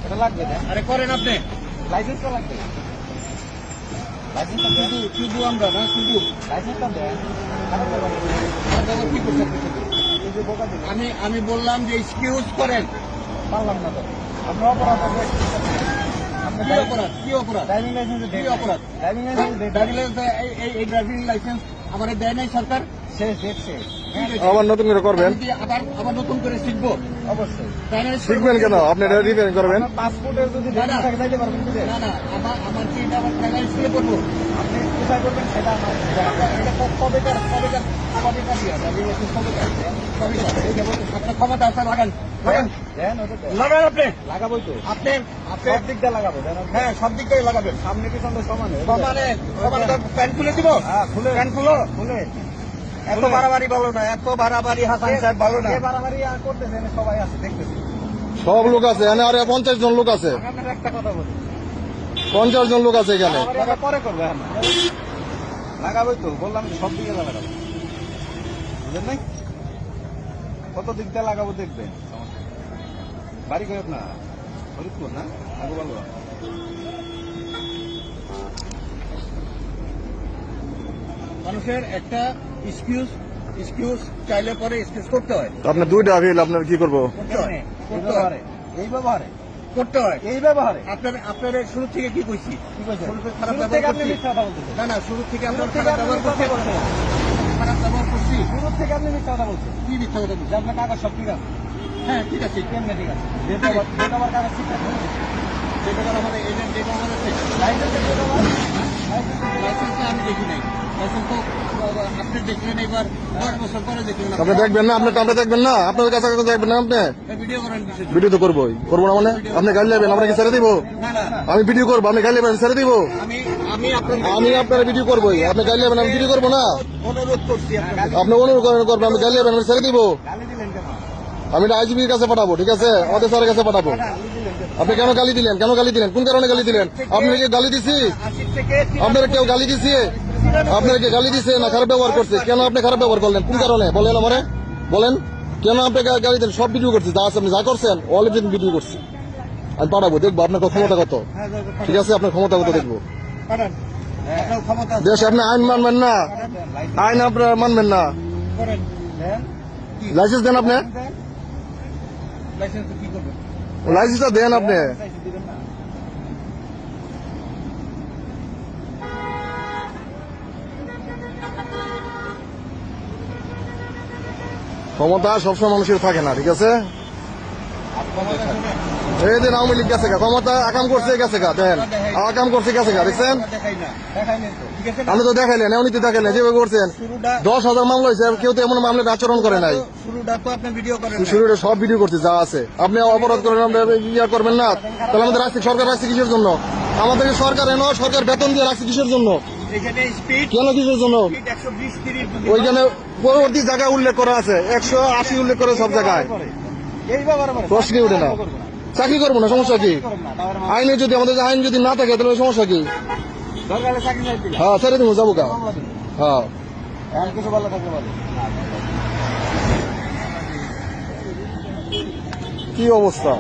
এটা লাগবে না। আরে করেন আপনি। লাইসেন্সটা লাগবে। লাইসেন্সটা দেন। শুধু আমরা না, শুধু লাইসেন্সটা দেন। খারাপ ব্যাপার না। আর ব্যবহার কি করছেন আপনি শুধু? এই যে বোকা দিলেন। আমি বললাম যে এক্সকিউজ করেন। পারলাম না তো। আপনার অপরাধ আছে। আপনি কি অপরাধ? কি অপরাধ? ড্রাইভিং লাইসেন্স কি অপরাধ? ড্রাইভিং লাইসেন্স ড্রাইভিং লাইসেন্স এই ড্রাইভিং লাইসেন্স আমার দেয় নাই সরকার। শেষ ডেট শেষ। ঠিক আছে। আবার নতুন করে করবেন? আমি কি আবার নতুন করে শিখবো? অবশ্যই। তাই না? শিখবেন কেন? আপনি এটা রিপেয়ার করবেন? আপনার পাসপোর্টের যদি ডেট না, না। থাকে যাইতে পারবেন বুঝে? না না, আমার কি এটা আবার প্রাইমারি স্কুলে পড়বো? আপনি কোথায় করবেন সেটা আমার এটা কবেকার দিয়া ড্রাইভিং লাইসেন্স কবেকার? এই যে বলতে আপনার ক্ষমতা আছে, লাগান। দেন ওটা দেন। লাগান আপনি। লাগাবোই তো। আপনি সব দিক দিয়ে লাগাবো দেন। হ্যাঁ, সব দিক থেকে লাগাবেন। সামনে কি সঙ্গে সমানে সমানে তো প্যান্ট খুলে দিব। হ্যাঁ খুলে প্যান্ট খুলো। খুলে এত বাড়াবাড়ি ভালো না, এত বাড়াবাড়ি হাসান সাহেব ভালো না। যে বাড়াবাড়ি আর করতেছে এনে সবাই আছে দেখতেছি। সব লোক আছে এখানে, আরে 50 জন লোক আছে। আপনার একটা কথা বলি 50 জন লোক আছে এখানে। বাড়াবাড়ি আমরা পরে করবো এখন লাগাবোই তো বললাম যে সব দিকে লাগাবো বুঝলেন নাই কত দিক দিয়ে লাগাবো দেখবেন বাড়ি করে আপনার ফরিদপুর না আগে বলবো মানুষের একটা এক্সকিউজ চাইলে পরে এক্সকিউজ করতে হয়। আপনার দুইটা আপিল, আপনার কি করবো? করতে হয়। এই ব্যবহারে এই ব্যবহারে করতে হয়। এই ব্যবহারে আপনার শুরু থেকে কি কইছি? কি বলছেন শুরু থেকে খারাপ শুরু থেকে ব্যবহার আপনি করছি। মিথ্যা কথা বলতেছেন না না, শুরু থেকে আপনার শুরু থেকে খারাপ আপনি ব্যবহার মিথ্যা করছি। কথা বলছেন খারাপ ব্যবহার করছি। শুরু থেকে আপনি মিথ্যা কথা বলছেন কি মিথ্যা কথা বলছি? যে আপনার কাগজ সব ঠিক আছে হ্যাঁ, ঠিক আছে। কেমনে ঠিক আছে যেটা আমার কাগজ ঠিক আছে যেটা আমার এজেন্ট যেটা আমার আছে, লাইসেন্সের যেটা আমার লাইসেন্সটা আমি দেখি নাই। লাইসেন্স তো আপনি দেখলেন এবার 10 বছর পরে দেখলেন। আপনি দেখবেন না? আপনি দেখবেন না? আপনার কাছে দেখবেন না? আপনি ভিডিও করেন কিছু। ভিডিও তো করবোই। করবো না মানে? আপনি গাড়ি নেবেন, আমরা কি ছেড়ে দিব? না না, আমি ভিডিও করবো, আপনি গাড়ি নেবেন, ছেড়ে দিব? আমি আমি আপনার ভিডিও করবোই। আপনি গাড়ি নেবেন, আমি ভিডিও করবো না? অনুরোধ করছি আপনাকে। আপনি অনুরোধ করবেন, আমি গাড়ি নেবেন, আমি ছেড়ে দিব? গালি দিলেন কেন আমি এটা আইজিবির কাছে পাঠাবো, ঠিক আছে? আমাদের স্যারের কাছে পাঠাবো। গালি দিলেন কেন আপনি কেন গালি দিলেন? কেন গালি দিলেন? কোন কারণে গালি দিলেন? আপনার কি গালি দিছি? 80 থেকে আপনার কেউ গালি দিছে? আপনার কি গালি দিছে না খারাপ ব্যবহার করছে? কেন আপনি খারাপ ব্যবহার করলেন? কোন কারণে বলেন আমারে? বলেন কেন আপনি গালি দিলেন? সব ভিডিও করছি, যা আছে আপনি যা করছেন অল এভরিথিং ভিডিও করছি। আমি পাঠাবো, দেখবো আপনার ক্ষমতা কত। ঠিক আছে, আপনার ক্ষমতা কত দেখবো। পাঠান। আপনার ক্ষমতা আছে। দেশে আপনি আইন মানবেন না, আইন আপনার মানবেন না। করেন। দেন লাইসেন্স দেন, আপনি লাইসেন্স কি করবেন? লাইসেন্সটা দেন। আপনি দিবেন না ক্ষমতা সবসময় মানুষের থাকে না, ঠিক আছে? ক্ষমতা শুনেন। এই দিন আওয়ামী লীগ গেছে গা, ক্ষমতা আকাম করছে গেছে গা, দেন আকাম করছে গেছে গা, দেখছেন? দেখাই না। দেখাইনি তো ঠিক আছে না? আপনি তো দেখাইলেন, এমনি তো দেখাইলেন যেভাবে করছেন। শুরুটা 10,000 মামলা হয়েছে, কেউ তো এমন মামলার আচরণ করে নাই। শুরুটা তো আপনি ভিডিও করেন না। শুরুটা সব ভিডিও করছে যা আছে। আপনি অপরাধ করেন, আপনি ইয়া করবেন না? তাহলে আমাদের রাখছে সরকার, রাখছে কিসের জন্য? আমাদেরকে সরকার সরকার বেতন দিয়ে রাখছে কিসের জন্য? এখানে স্পিড কেন কিসের জন্য? 120 30 ওইখানে পরবর্তী জায়গায় উল্লেখ করা আছে, 180 উল্লেখ করে সব জায়গায়। এই ব্যাপারে বলে প্রশ্নই ওঠে না। চাকরি করবো না, সমস্যা কি? আইনে যদি আমাদের আইন যদি না থাকে তাহলে সমস্যা কি? দরকারে চাকরি নাই দিলে হ্যাঁ, ছেড়ে দিব, যাবো গা। মামলা দিলে হ্যাঁ, এখন কিছু ভালো থাকলে বলে কি অবস্থা?